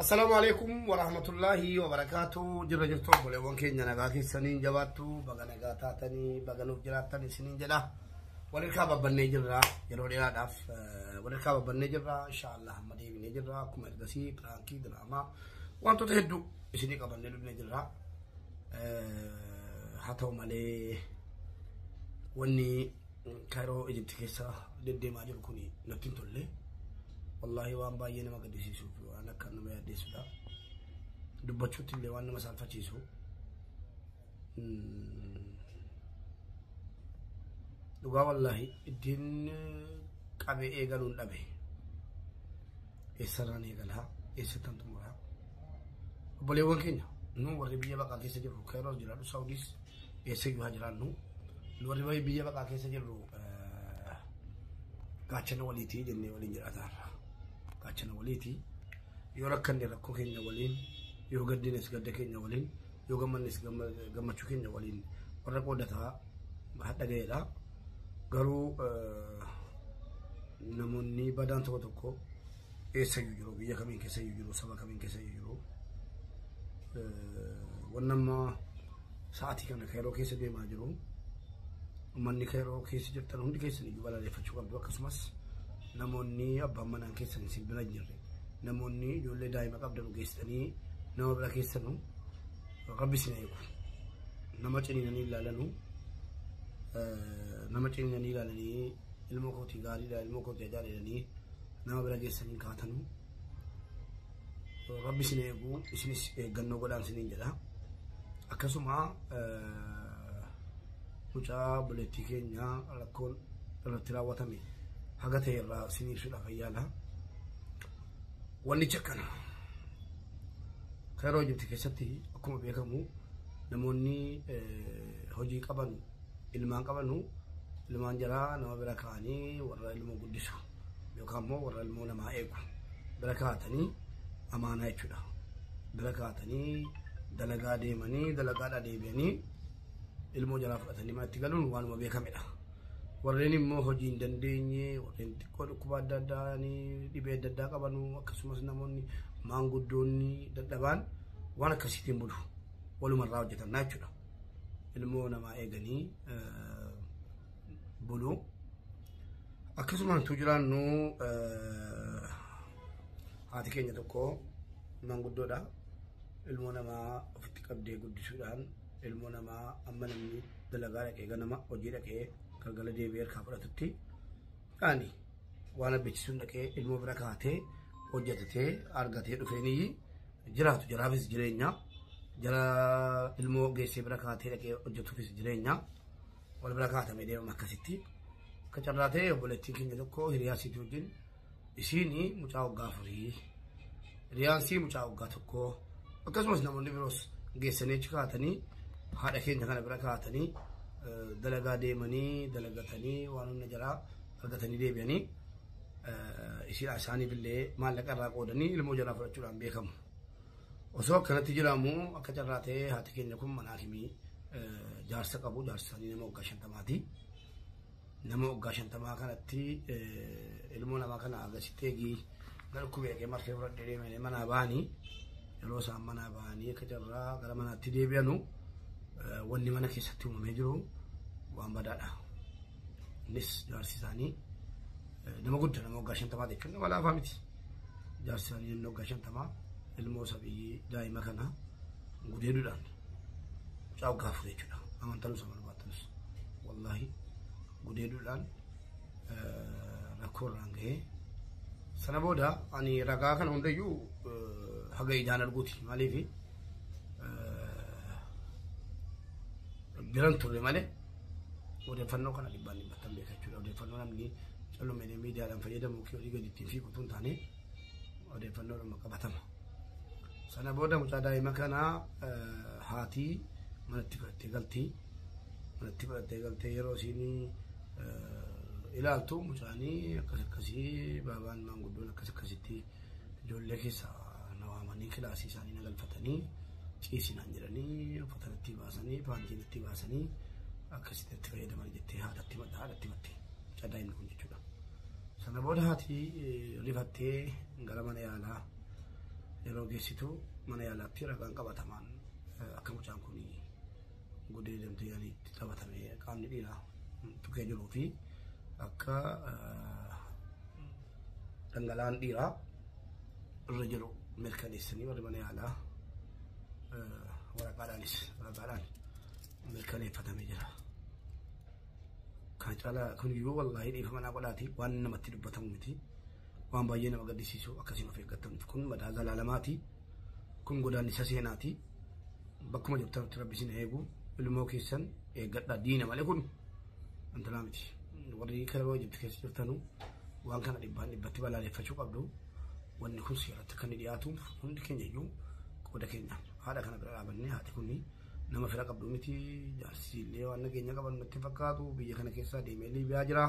السلام عليكم ورحمة الله وبركاته. جرى جرتو بولي وانكين جناغاكي سنين جواتو بغا نغاتاتني بغا نوجراتني سنين جدا ولركابة بني جرى يرودي رادف ولركابة بني جرى إن شاء الله مدي بني جرى كم إرغسي برانكي دراما وانتو تهدو إسيني قبل بني جرى حتو مالي واني كايرو إجبت كيسا لدي ماجر كوني نبتين تولي والله وان باينا ما قد يسيسو وانا كان ما يديسو دا دبچوت اللي وانا مسال فچيسو دوغا والله الدين قبي ايغالون دبي اسران ايغالها استان تمرا بولي وانكينا نو وري بيا بقى كيس جرو كيرو جرادو سعوديس اسيو هاجران نو وري بيا بقى كيس جرو كاتشن وليتي جني ولين جراتار كاتشنا وليتي يوركني ركو كينيا ولين يوغدينس غد كينيا ولين يوغمنس غمچو كينيا ولين وركو دتا حدا غيدا غرو نموني بدان توتكو ايسيو جرو بيا كمين كيسيو جرو سبا كمين كيسيو جرو ونما ساعتي كان خيرو كيس دي ما جرو مني خيرو كيس جرتن هندي كيس ني ولا لفچو قبل كسمس نموني أبا منان كيسن سين بنجري نموني جولي دايما قبل نجستني نما بلا كيسنو ربي سنيكو نما تشيني لا لنو نما تشيني لا لني الموكوتي غاري لا الموكوتي جاري لني نما بلا كيسني كاتنو ربي سنيكو اسمس غنو غدان سنين جدا اكسما مجا بلتي كينيا لكون تلاوتامي حاجته يلا سنين شو الأخيالها والنجكنا خير وجبت كسبته أكون بيكمو نموني هجي قبنو إلمان قبنو إلمان جرا نما بركاني ورا إلمو قدسو بيكمو ورا إلمو نما إيكو بركاتني أمانة يشودا بركاتني دلقا ديماني دلقا ديبياني إلمو جرا فتني ما تقولون وانو بيكمله warreen immoo hojii hin dandeenye warreen xiqqoo dhukkuba adda addaa dhibee adda addaa qabanu akkasumas namoonni maanguddoonni dadhabaan waan akkasiitiin bulu walumarraa hojjetan jechuudha. Ilmoo namaa eeganii bulu akkasumas tu jiraannu haati keenya tokko maanguddoodha. Ilmoo namaa ofitti qabdee guddisuudhaan ilmoo namaa amma namni dalagaa dhaqee ganama hojii dhaqee كالجلد يبير كابرة تتي يعني وانا بيتشون لك علمو بركاته وجدته أرجعته رفيني جرات جرافيس جرينا جرا علمو جيسي بركاته لك وجدته في جرينا والبركاته ميديا مكاسيتي كجراته وبلتي كين يدكو هرياسي توجين إسيني مجاو غافري ريانسي مجاو غاتكو وكسمس نموني بروس جيسني چكاتني هذا كين جانا بركاتني دلقا ديماني دلقتني وانو نجرا فرقتني ديبياني يصير عشاني بالله ما لك الراقودني الموجرا فرجل عم بيكم وسوق كانت تجرامو أكجراته هاتكين لكم مناهمي جارسك أبو جارساني نمو قاشن تماتي نمو قاشن تما كانت تي المونا ما كان عاقسيتيجي نلقو بيكي مركب رد ديماني منا باني يلوسا منا باني كجرا قال منا تديبيانو wanni mana keessatti uumamee jiru waan badaadha. Innis jaarsi isaanii nama guddaa nama waggaa 50 jechuun nama laafaa miti. Jaarsi isaanii nama waggaa 50 ilmoo sabii daa'ima kana gudeeduudhaan mucaa waggaa 4 jechuudha. Amantaan isaa barbaachisu wallahi gudeeduudhaan rakkoo irraan gahee sana booda ani ragaa kana hundayyuu haga ijaan arguuti maaliifi biran turre malee odeeffannoo kana dhibbaan dhibbatan beeka jechuudha. Odeeffannoo namni callume miidiyaadhaan fayyadamu kii olii gadi ittiin fiigutu hin taane odeeffannoodhuma qabatama. Sana booda mucaa daa'ima kana haati manatti fudhattee galtee yeroo isiin ilaaltu mucaanii akkasii baabaan maanguddoon akkasitti ijoollee keessa na waamanii kilaasii isaanii na galfatanii ciisinaan jedhanii uffata itti baasanii paantiin itti baasanii akkasitti itti fayyadaman jettee haadhatti mattee mucaa daa'imni kun jechuudha. Sana booda haati rifattee gara mana yaalaa yeroo geessitu mana yaalaatti ragaan qabatamaan akka mucaan kun gudee deemtee yaalitti taphatamee qaamni dhiiraa tuqee jiruu fi akka dhangala'aan dhiiraa irra jiru mirkaneessanii warri mana yaalaa waraqaadhaan mirkaneeffatamee jira. Kan caalaa kun iyyuu wallaahi dhiifama naa godhaati waan namatti dubbatamu miti. Waan baay'ee nama gaddisiisu akkasiin of eeggattamtu kun madaa zalaalamaati. Kun godaannisa seenaati. Bakkuma jirtanitti rabbi isin eegu ilmoo keessan eeggadhaa diina malee kun antalaa miti. Warri Kaayiroo Ijipti keessa jirtanu waan kana dhibbatti balaaleffachuu qabdu. Wanni kun seeratti kan dhiyaatu hundi keenya iyyuu qooda keenya haadha kana bira dhaabannee haati kunni nama fira qabdu miti jaarsillee waan nageenya qaban natti fakkaatu biyya kana keessa deemee Liibiyaa jira.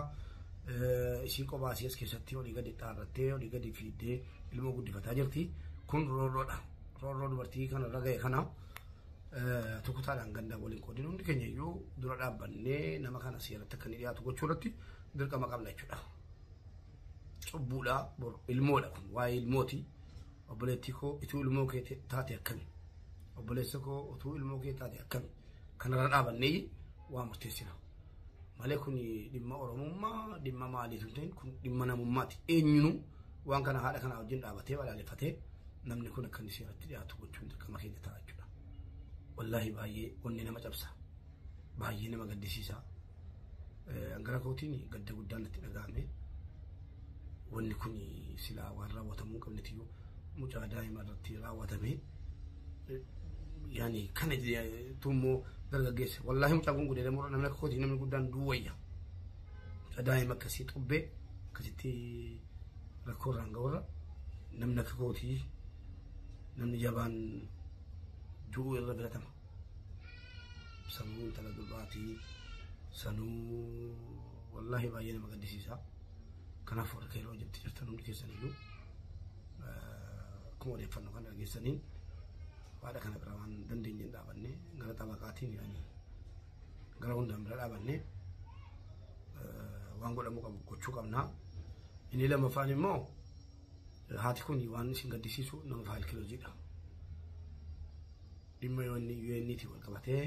Ishii kophaa as keessatti olii gadi xaarrattee olii gadi fiiddee ilmoo guddifataa jirti. Kun roorroodha. Roorroo dubartii kana irra ga'e kana tokkotaadhaan gandaa waliin qoodin hundi keenya iyyuu dura dhaabbannee nama kana seeratti akka inni dhiyaatu gochuu irratti dirqama qabna jechuudha. Cubbuudha bor ilmoodha kun waa'ee ilmooti. Obboleettii koo ituu ilmoo kee taate akkami? Obboleessa koo utuu ilmoo kee taate akkami? Kanarra dhaabannee waa murteessina. Malee kun dhimma Oromummaa dhimma maaliif hin ta'in kun dhimma namummaati. Eenyuun waan kana haadha kana wajjin dhaabatee balaaleffatee namni kun akka inni seeratti dhiyaatu gochuun dirqama keenya ta'a jechuudha. Wallaahi baay'ee wanni nama cabsa. Baay'ee nama gaddisiisa. Angara kootiin gadda guddaan natti dhaga'ame. Wanni kun silaa waan raawwatamuu qabnetiyyuu mucaa daa'ima irratti raawwatame. Yani kana tummoo dargaggeessa. Wallaahi mucaan kun gudeedamuu namni akka kootii namni guddaan duwwayya. Daa'ima akkasii xubbee akkasitti rakkoo irraan ga'urra namni akka kootii namni jabaan du'uu irra filatama. Sanuu intala durbaatii sanuu wallaahi baay'ee nama gaddisiisa. Kanaaf warra Kaayiroo Ijipti jirtan hundi keessaniyyuu akkuma odeeffannoo kana dhageessaniin haadha kana bira waan dandeenyeen dhaabannee gara xabaqaatiin yaani gara hundaan bira dhaabannee waan godhamuu qabu gochuu qabnaa. Inni lammaffaan immoo haati kun waan isin gaddisiisu nama faayilkilojiidha. Dhimma UN'tti wal qabatee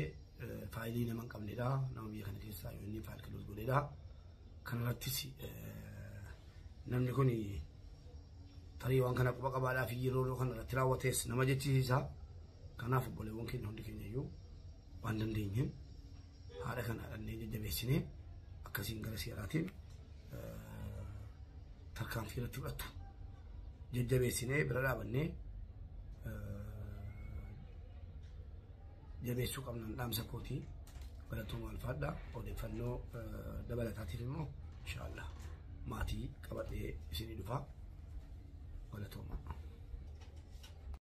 faayilii nama hin qabnedha. Nama biyya kana keessaa UN faayilkiloji godheedha. Kanarrattis namni kun tarii waan kana quba qabaadhaa fi yeroo kana irratti raawwatees nama jechisiisa. Kanaaf obboleewwan keenya hundi keenya iyyuu waan dandeenyeen haadha kana dhannee jajjabeessinee akkasiin gara seeraatiin tarkaanfii irratti fudhattu. Jajjabeessinee bira dhaabannee jabeessuu qabnan dhaamsa kootii galatoomaa alfaadhaa. Odeeffannoo dabalataatiif immoo inshaallah maatii qabadhee isinii dhufa.